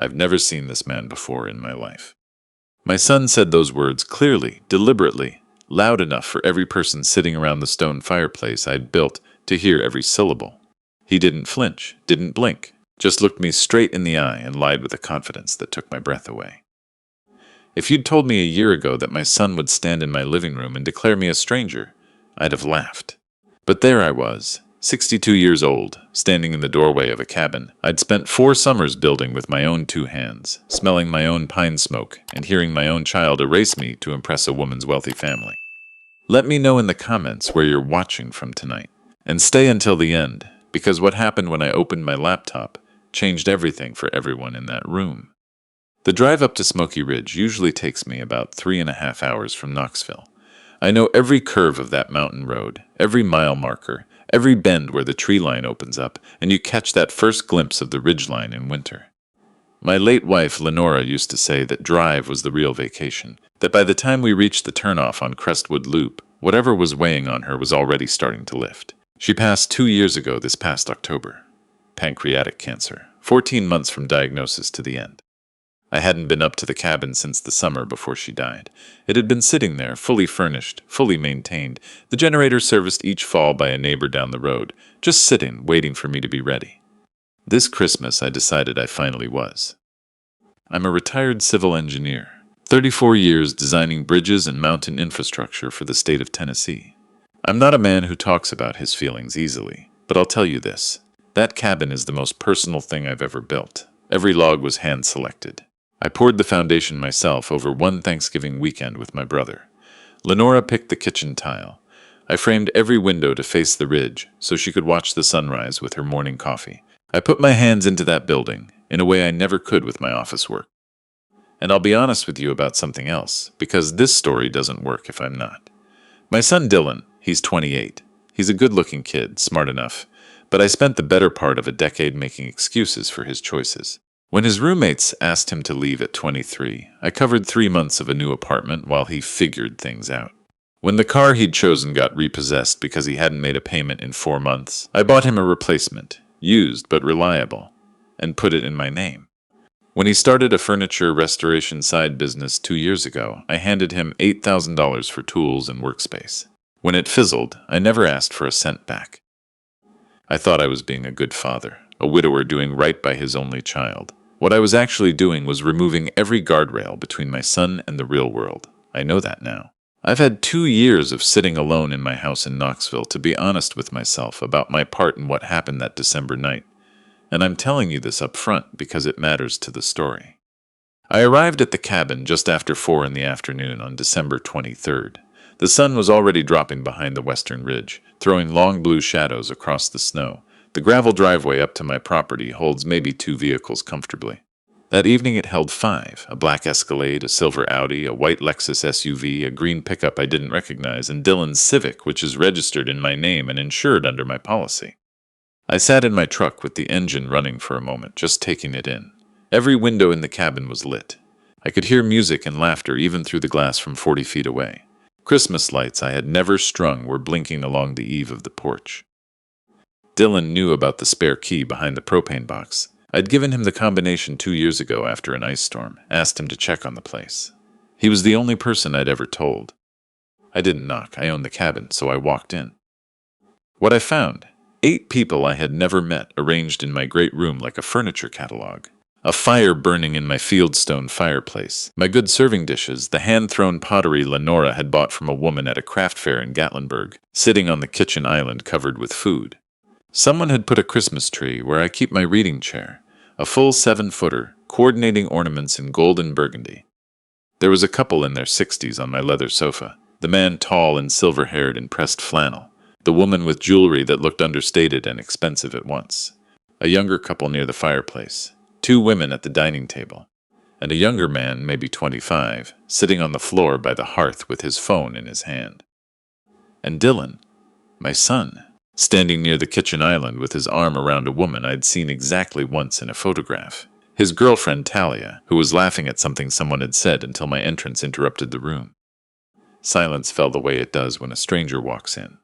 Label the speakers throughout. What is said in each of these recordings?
Speaker 1: I've never seen this man before in my life. My son said those words clearly, deliberately, loud enough for every person sitting around the stone fireplace I'd built to hear every syllable. He didn't flinch, didn't blink, just looked me straight in the eye and lied with a confidence that took my breath away. If you'd told me a year ago that my son would stand in my living room and declare me a stranger, I'd have laughed. But there I was, 62 years old, standing in the doorway of a cabin I'd spent 4 summers building with my own 2 hands, smelling my own pine smoke, and hearing my own child erase me to impress a woman's wealthy family. Let me know in the comments where you're watching from tonight. And stay until the end, because what happened when I opened my laptop changed everything for everyone in that room. The drive up to Smoky Ridge usually takes me about 3.5 hours from Knoxville. I know every curve of that mountain road, every mile marker, every bend where the tree line opens up, and you catch that first glimpse of the ridgeline in winter. My late wife, Lenora, used to say that drive was the real vacation, that by the time we reached the turnoff on Crestwood Loop, whatever was weighing on her was already starting to lift. She passed 2 years ago this past October. Pancreatic cancer, 14 months from diagnosis to the end. I hadn't been up to the cabin since the summer before she died. It had been sitting there, fully furnished, fully maintained, the generator serviced each fall by a neighbor down the road, just sitting, waiting for me to be ready. This Christmas I decided I finally was. I'm a retired civil engineer, 34 years designing bridges and mountain infrastructure for the state of Tennessee. I'm not a man who talks about his feelings easily, but I'll tell you this. That cabin is the most personal thing I've ever built. Every log was hand-selected. I poured the foundation myself over one Thanksgiving weekend with my brother. Lenora picked the kitchen tile. I framed every window to face the ridge so she could watch the sunrise with her morning coffee. I put my hands into that building in a way I never could with my office work. And I'll be honest with you about something else, because this story doesn't work if I'm not. My son Dylan, he's 28. He's a good-looking kid, smart enough, but I spent the better part of a decade making excuses for his choices. When his roommates asked him to leave at 23, I covered 3 months of a new apartment while he figured things out. When the car he'd chosen got repossessed because he hadn't made a payment in 4 months, I bought him a replacement, used but reliable, and put it in my name. When he started a furniture restoration side business 2 years ago, I handed him $8,000 for tools and workspace. When it fizzled, I never asked for a cent back. I thought I was being a good father, a widower doing right by his only child. What I was actually doing was removing every guardrail between my son and the real world. I know that now. I've had 2 years of sitting alone in my house in Knoxville to be honest with myself about my part in what happened that December night. And I'm telling you this up front because it matters to the story. I arrived at the cabin just after 4 in the afternoon on December 23rd. The sun was already dropping behind the western ridge, throwing long blue shadows across the snow. The gravel driveway up to my property holds maybe 2 vehicles comfortably. That evening it held 5, a black Escalade, a silver Audi, a white Lexus SUV, a green pickup I didn't recognize, and Dylan's Civic, which is registered in my name and insured under my policy. I sat in my truck with the engine running for a moment, just taking it in. Every window in the cabin was lit. I could hear music and laughter even through the glass from 40 feet away. Christmas lights I had never strung were blinking along the eave of the porch. Dylan knew about the spare key behind the propane box. I'd given him the combination 2 years ago after an ice storm, asked him to check on the place. He was the only person I'd ever told. I didn't knock, I owned the cabin, so I walked in. What I found, 8 people I had never met arranged in my great room like a furniture catalog. A fire burning in my fieldstone fireplace, my good serving dishes, the hand-thrown pottery Lenora had bought from a woman at a craft fair in Gatlinburg, sitting on the kitchen island covered with food. Someone had put a Christmas tree where I keep my reading chair, a full 7-footer, coordinating ornaments in gold and burgundy. There was a couple in their 60s on my leather sofa, the man tall and silver-haired in pressed flannel, the woman with jewelry that looked understated and expensive at once, a younger couple near the fireplace, 2 women at the dining table, and a younger man, maybe 25, sitting on the floor by the hearth with his phone in his hand. And Dylan, my son, standing near the kitchen island with his arm around a woman I'd seen exactly once in a photograph. His girlfriend Talia, who was laughing at something someone had said until my entrance interrupted the room. Silence fell the way it does when a stranger walks in.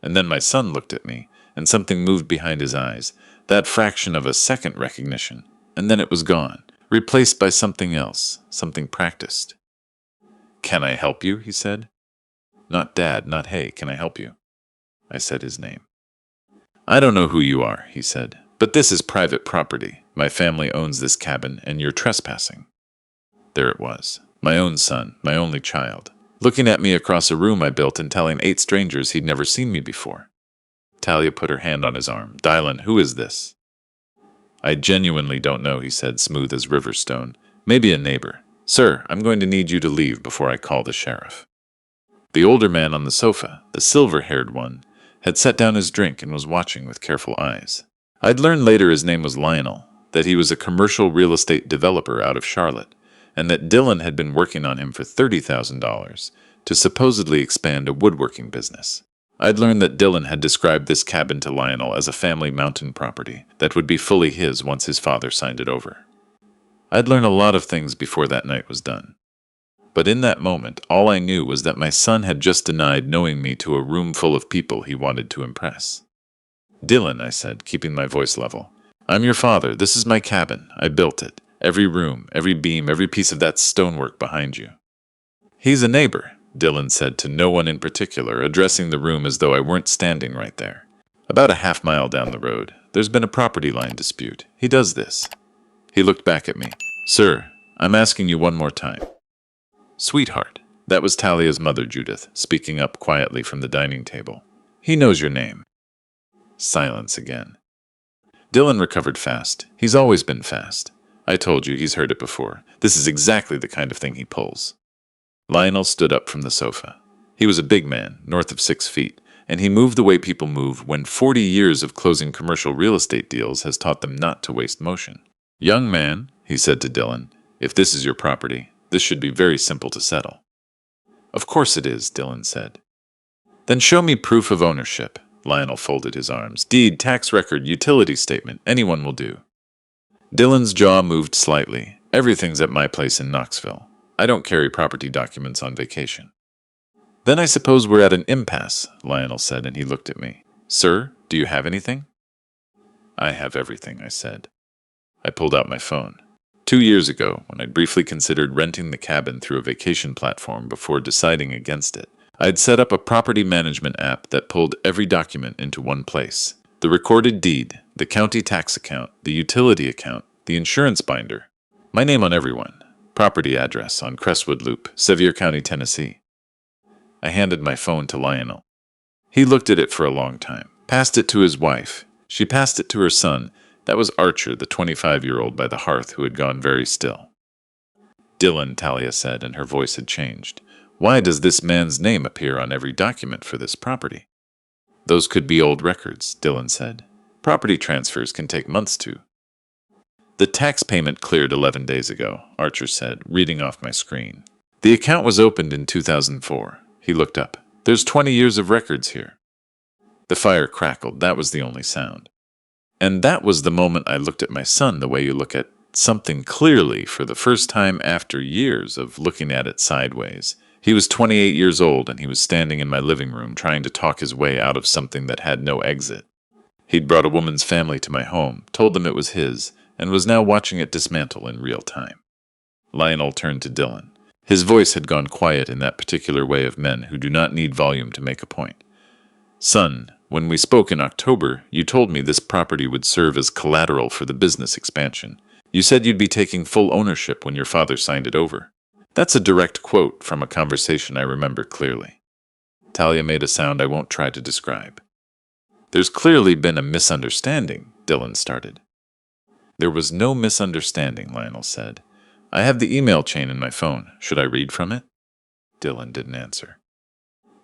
Speaker 1: And then my son looked at me, and something moved behind his eyes, that fraction of a second recognition, and then it was gone. replaced by something else, something practiced. "Can I help you?" he said. Not Dad, not hey, can I help you? I said his name. "I don't know who you are," he said, "but this is private property. My family owns this cabin, and you're trespassing." There it was, my own son, my only child, looking at me across a room I built and telling 8 strangers he'd never seen me before. Talia put her hand on his arm. "Dylan, who is this?" "I genuinely don't know," he said, smooth as river stone. "Maybe a neighbor. Sir, I'm going to need you to leave before I call the sheriff." The older man on the sofa, the silver-haired one, had set down his drink and was watching with careful eyes. I'd learned later his name was Lionel, that he was a commercial real estate developer out of Charlotte, and that Dylan had been working on him for $30,000 to supposedly expand a woodworking business. I'd learned that Dylan had described this cabin to Lionel as a family mountain property that would be fully his once his father signed it over. I'd learned a lot of things before that night was done. But in that moment, all I knew was that my son had just denied knowing me to a room full of people he wanted to impress. "Dylan," I said, keeping my voice level, "I'm your father. This is my cabin. I built it. Every room, every beam, every piece of that stonework behind you." "He's a neighbor," Dylan said to no one in particular, addressing the room as though I weren't standing right there. "About a half-mile down the road. There's been a property line dispute. He does this." He looked back at me. "Sir, I'm asking you one more time." "Sweetheart," that was Talia's mother, Judith, speaking up quietly from the dining table. "He knows your name." Silence again. Dylan recovered fast. He's always been fast. I told you, he's heard it before. This is exactly the kind of thing he pulls. Lionel stood up from the sofa. He was a big man, north of 6 feet, and he moved the way people move when 40 years of closing commercial real estate deals has taught them not to waste motion. "Young man," he said to Dylan, "if this is your property, this should be very simple to settle." "Of course it is," Dylan said. "Then show me proof of ownership." Lionel folded his arms. "Deed, tax record, utility statement, anyone will do." Dylan's jaw moved slightly. "Everything's at my place in Knoxville. I don't carry property documents on vacation." "Then I suppose we're at an impasse," Lionel said, and he looked at me. "Sir, do you have anything?" "I have everything," I said. I pulled out my phone. 2 years ago, when I'd briefly considered renting the cabin through a vacation platform before deciding against it, I'd set up a property management app that pulled every document into one place. The recorded deed, the county tax account, the utility account, the insurance binder. My name on everyone. Property address on Crestwood Loop, Sevier County, Tennessee. I handed my phone to Lionel. He looked at it for a long time, passed it to his wife. She passed it to her son. That was Archer, the 25-year-old by the hearth who had gone very still. "Dylan," Talia said, and her voice had changed. "Why does this man's name appear on every document for this property?" "Those could be old records," Dylan said. "Property transfers can take months to." "The tax payment cleared 11 days ago," Archer said, reading off my screen. "The account was opened in 2004. He looked up. "There's 20 years of records here." The fire crackled. That was the only sound. And that was the moment I looked at my son the way you look at something clearly for the first time after years of looking at it sideways. He was 28 years old, and he was standing in my living room trying to talk his way out of something that had no exit. He'd brought a woman's family to my home, told them it was his, and was now watching it dismantle in real time. Lionel turned to Dylan. His voice had gone quiet in that particular way of men who do not need volume to make a point. "Son, when we spoke in October, you told me this property would serve as collateral for the business expansion. You said you'd be taking full ownership when your father signed it over." That's a direct quote from a conversation I remember clearly. Talia made a sound I won't try to describe. "There's clearly been a misunderstanding," Dylan started. "There was no misunderstanding," Lionel said. "I have the email chain in my phone. Should I read from it?" Dylan didn't answer.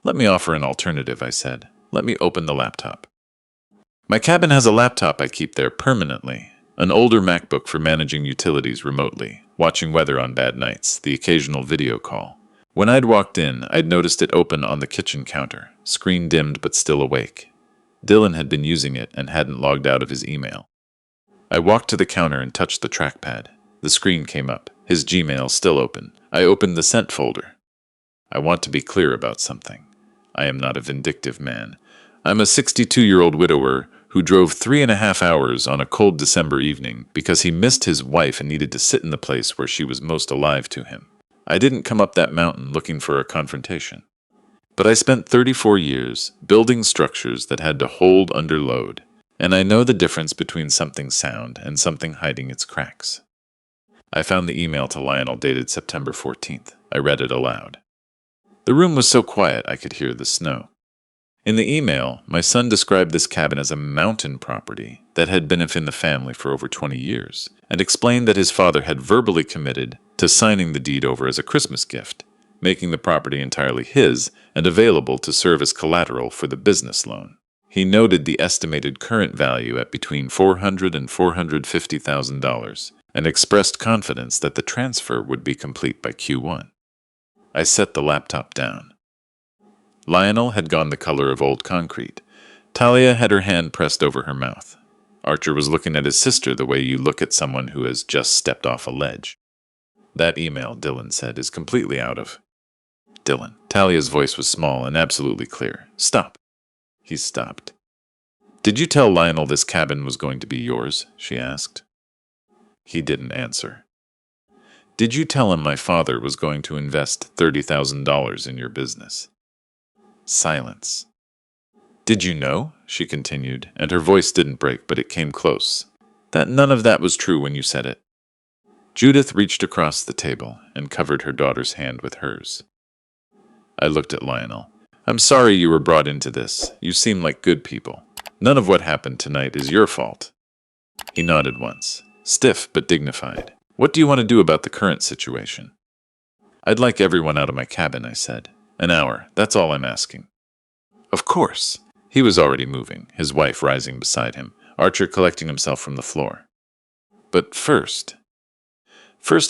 Speaker 1: "Let me offer an alternative," I said. "Let me open the laptop." My cabin has a laptop I keep there permanently, an older MacBook for managing utilities remotely, watching weather on bad nights, the occasional video call. When I'd walked in, I'd noticed it open on the kitchen counter, screen dimmed but still awake. Dylan had been using it and hadn't logged out of his email. I walked to the counter and touched the trackpad. The screen came up, his Gmail still open. I opened the sent folder. I want to be clear about something. I am not a vindictive man. I'm a 62-year-old widower who drove 3.5 hours on a cold December evening because he missed his wife and needed to sit in the place where she was most alive to him. I didn't come up that mountain looking for a confrontation. But I spent 34 years building structures that had to hold under load, and I know the difference between something sound and something hiding its cracks. I found the email to Lionel dated September 14th. I read it aloud. The room was so quiet I could hear the snow. In the email, my son described this cabin as a mountain property that had been within the family for over 20 years, and explained that his father had verbally committed to signing the deed over as a Christmas gift, making the property entirely his and available to serve as collateral for the business loan. He noted the estimated current value at between $400,000 and $450,000 and expressed confidence that the transfer would be complete by Q1. I set the laptop down. Lionel had gone the color of old concrete. Talia had her hand pressed over her mouth. Archer was looking at his sister the way you look at someone who has just stepped off a ledge. That email, Dylan said, is completely out of... Dylan. Talia's voice was small and absolutely clear. Stop. He stopped. Did you tell Lionel this cabin was going to be yours? She asked. He didn't answer. Did you tell him my father was going to invest $30,000 in your business? Silence. Did you know, she continued, and her voice didn't break, but it came close, that none of that was true when you said it? Judith reached across the table and covered her daughter's hand with hers. I looked at Lionel. I'm sorry you were brought into this. You seem like good people. None of what happened tonight is your fault. He nodded once, stiff but dignified. What do you want to do about the current situation? I'd like everyone out of my cabin, I said. An hour, that's all I'm asking. Of course. He was already moving, his wife rising beside him, Archer collecting himself from the floor. But first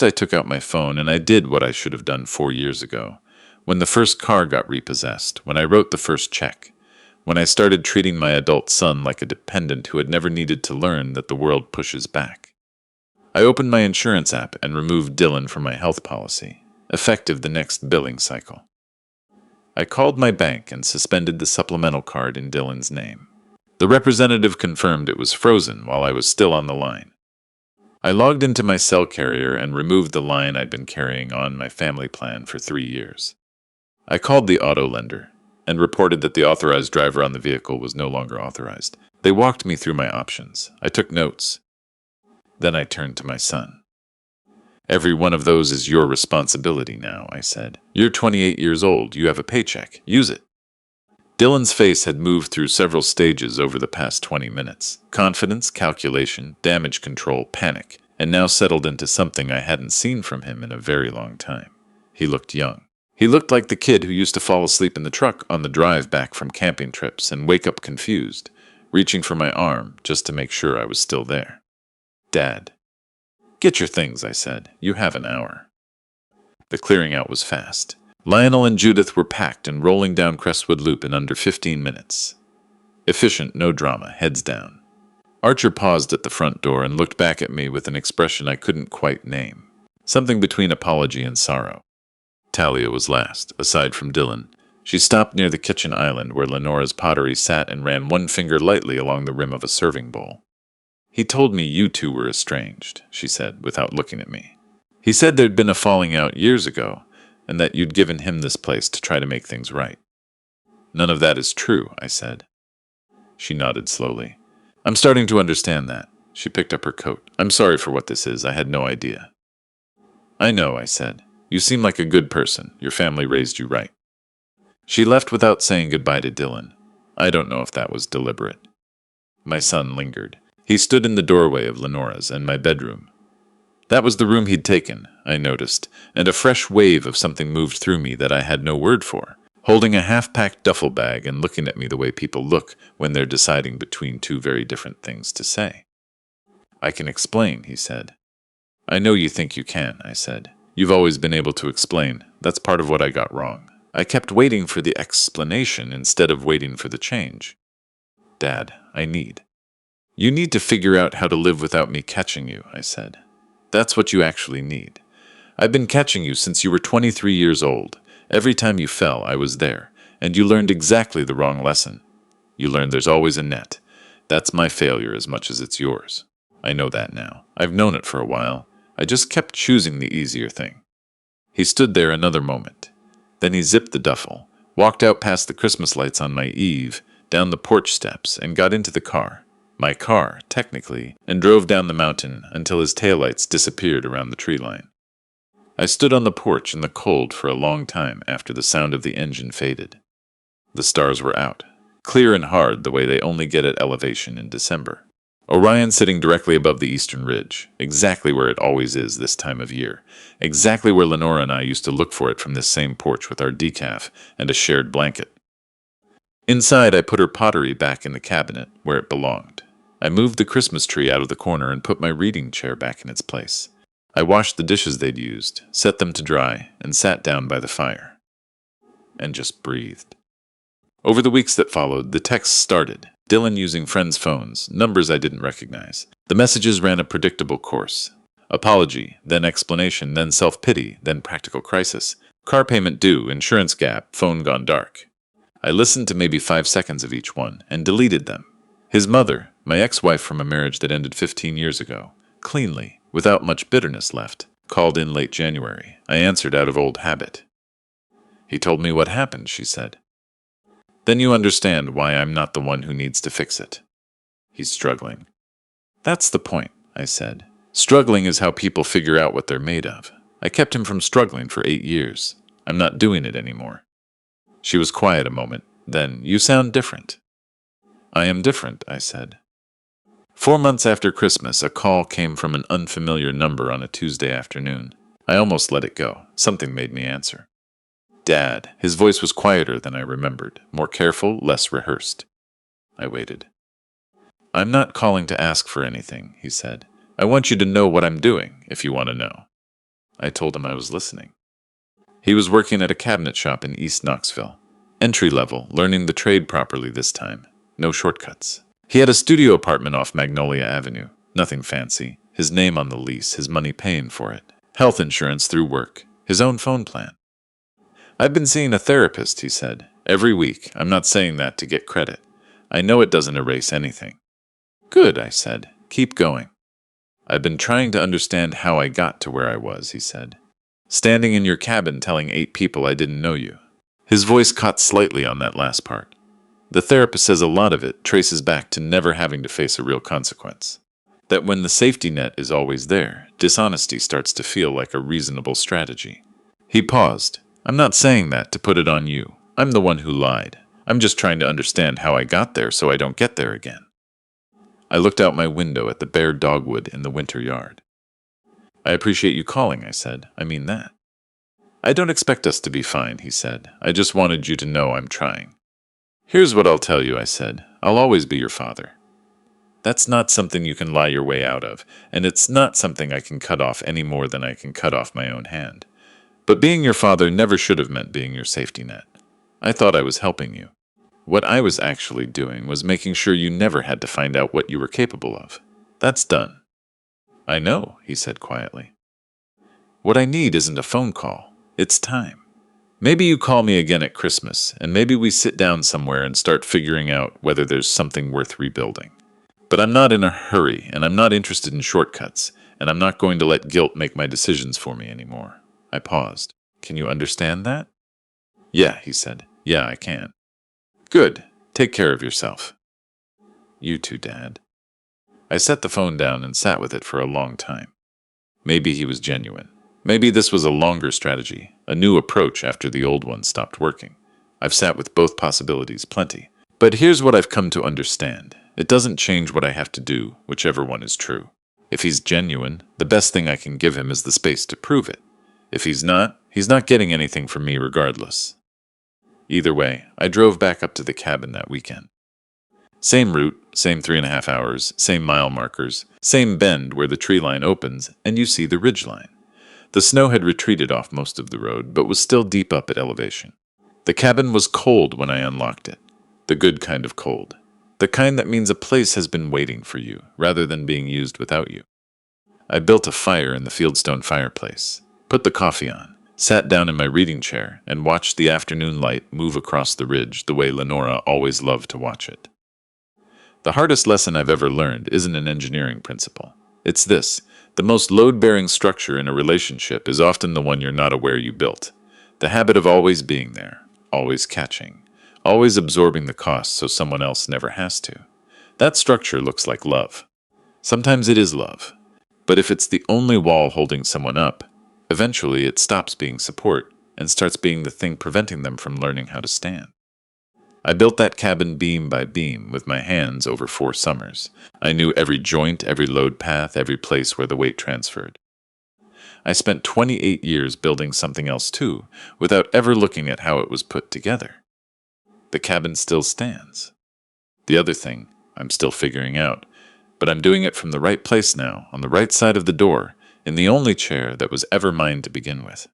Speaker 1: I took out my phone and I did what I should have done 4 years ago, when the first car got repossessed, when I wrote the first check, when I started treating my adult son like a dependent who had never needed to learn that the world pushes back. I opened my insurance app and removed Dylan from my health policy, effective the next billing cycle. I called my bank and suspended the supplemental card in Dylan's name. The representative confirmed it was frozen while I was still on the line. I logged into my cell carrier and removed the line I'd been carrying on my family plan for 3 years. I called the auto lender and reported that the authorized driver on the vehicle was no longer authorized. They walked me through my options. I took notes. Then I turned to my son. Every one of those is your responsibility now, I said. You're 28 years old. You have a paycheck. Use it. Dylan's face had moved through several stages over the past 20 minutes. Confidence, calculation, damage control, panic, and now settled into something I hadn't seen from him in a very long time. He looked young. He looked like the kid who used to fall asleep in the truck on the drive back from camping trips and wake up confused, reaching for my arm just to make sure I was still there. Dad. Get your things, I said. You have an hour. The clearing out was fast. Lionel and Judith were packed and rolling down Crestwood Loop in under 15 minutes. Efficient, no drama, heads down. Archer paused at the front door and looked back at me with an expression I couldn't quite name. Something between apology and sorrow. Talia was last, aside from Dylan. She stopped near the kitchen island where Lenora's pottery sat and ran one finger lightly along the rim of a serving bowl. He told me you two were estranged, she said, without looking at me. He said there'd been a falling out years ago, and that you'd given him this place to try to make things right. None of that is true, I said. She nodded slowly. I'm starting to understand that. She picked up her coat. I'm sorry for what this is. I had no idea. I know, I said. You seem like a good person. Your family raised you right. She left without saying goodbye to Dylan. I don't know if that was deliberate. My son lingered. He stood in the doorway of Lenora's and my bedroom. That was the room he'd taken, I noticed, and a fresh wave of something moved through me that I had no word for, holding a half-packed duffel bag and looking at me the way people look when they're deciding between two very different things to say. I can explain, he said. I know you think you can, I said. You've always been able to explain. That's part of what I got wrong. I kept waiting for the explanation instead of waiting for the change. Dad, You need to figure out how to live without me catching you, I said. That's what you actually need. I've been catching you since you were 23 years old. Every time you fell, I was there, and you learned exactly the wrong lesson. You learned there's always a net, That's my failure as much as it's yours. I know that now. I've known it for a while. I just kept choosing the easier thing. He stood there another moment. Then he zipped the duffel, walked out past the Christmas lights on my eave, down the porch steps, and got into the car. My car, technically, and drove down the mountain until his taillights disappeared around the tree line. I stood on the porch in the cold for a long time after the sound of the engine faded. The stars were out, clear and hard the way they only get at elevation in December. Orion sitting directly above the eastern ridge, exactly where it always is this time of year, exactly where Lenora and I used to look for it from this same porch with our decaf and a shared blanket. Inside, I put her pottery back in the cabinet where it belonged. I moved the Christmas tree out of the corner and put my reading chair back in its place. I washed the dishes they'd used, set them to dry, and sat down by the fire. And just breathed. Over the weeks that followed, the texts started. Dylan using friends' phones, numbers I didn't recognize. The messages ran a predictable course. Apology, then explanation, then self-pity, then practical crisis. Car payment due, insurance gap, phone gone dark. I listened to maybe 5 seconds of each one, and deleted them. His mother, my ex-wife from a marriage that ended 15 years ago, cleanly, without much bitterness left, called in late January. I answered out of old habit. He told me what happened, she said. Then you understand why I'm not the one who needs to fix it. He's struggling. That's the point, I said. Struggling is how people figure out what they're made of. I kept him from struggling for 8 years. I'm not doing it anymore. She was quiet a moment. Then, you sound different. I am different, I said. 4 months after Christmas, a call came from an unfamiliar number on a Tuesday afternoon. I almost let it go. Something made me answer. Dad. His voice was quieter than I remembered, more careful, less rehearsed. I waited. I'm not calling to ask for anything, he said. I want you to know what I'm doing, if you want to know. I told him I was listening. He was working at a cabinet shop in East Knoxville. Entry level, learning the trade properly this time. No shortcuts. He had a studio apartment off Magnolia Avenue. Nothing fancy. His name on the lease, his money paying for it. Health insurance through work. His own phone plan. I've been seeing a therapist, he said. Every week. I'm not saying that to get credit. I know it doesn't erase anything. Good, I said. Keep going. I've been trying to understand how I got to where I was, he said. Standing in your cabin telling 8 people I didn't know you. His voice caught slightly on that last part. The therapist says a lot of it traces back to never having to face a real consequence. That when the safety net is always there, dishonesty starts to feel like a reasonable strategy. He paused. I'm not saying that to put it on you. I'm the one who lied. I'm just trying to understand how I got there so I don't get there again. I looked out my window at the bare dogwood in the winter yard. I appreciate you calling, I said. I mean that. I don't expect us to be fine, he said. I just wanted you to know I'm trying. Here's what I'll tell you, I said. I'll always be your father. That's not something you can lie your way out of, and it's not something I can cut off any more than I can cut off my own hand. But being your father never should have meant being your safety net. I thought I was helping you. What I was actually doing was making sure you never had to find out what you were capable of. That's done. I know, he said quietly. What I need isn't a phone call. It's time. Maybe you call me again at Christmas, and maybe we sit down somewhere and start figuring out whether there's something worth rebuilding. But I'm not in a hurry, and I'm not interested in shortcuts, and I'm not going to let guilt make my decisions for me anymore. I paused. Can you understand that? Yeah, he said. Yeah, I can. Good. Take care of yourself. You too, Dad. I set the phone down and sat with it for a long time. Maybe he was genuine. Maybe this was a longer strategy, a new approach after the old one stopped working. I've sat with both possibilities plenty. But here's what I've come to understand. It doesn't change what I have to do, whichever one is true. If he's genuine, the best thing I can give him is the space to prove it. If he's not getting anything from me regardless. Either way, I drove back up to the cabin that weekend. Same route, same 3.5 hours, same mile markers, same bend where the tree line opens and you see the ridge line. The snow had retreated off most of the road, but was still deep up at elevation. The cabin was cold when I unlocked it. The good kind of cold. The kind that means a place has been waiting for you, rather than being used without you. I built a fire in the fieldstone fireplace, put the coffee on, sat down in my reading chair, and watched the afternoon light move across the ridge the way Lenora always loved to watch it. The hardest lesson I've ever learned isn't an engineering principle. It's this: the most load-bearing structure in a relationship is often the one you're not aware you built. The habit of always being there, always catching, always absorbing the cost so someone else never has to. That structure looks like love. Sometimes it is love. But if it's the only wall holding someone up, eventually it stops being support and starts being the thing preventing them from learning how to stand. I built that cabin beam by beam with my hands over 4 summers. I knew every joint, every load path, every place where the weight transferred. I spent 28 years building something else too, without ever looking at how it was put together. The cabin still stands. The other thing, I'm still figuring out, but I'm doing it from the right place now, on the right side of the door, in the only chair that was ever mine to begin with.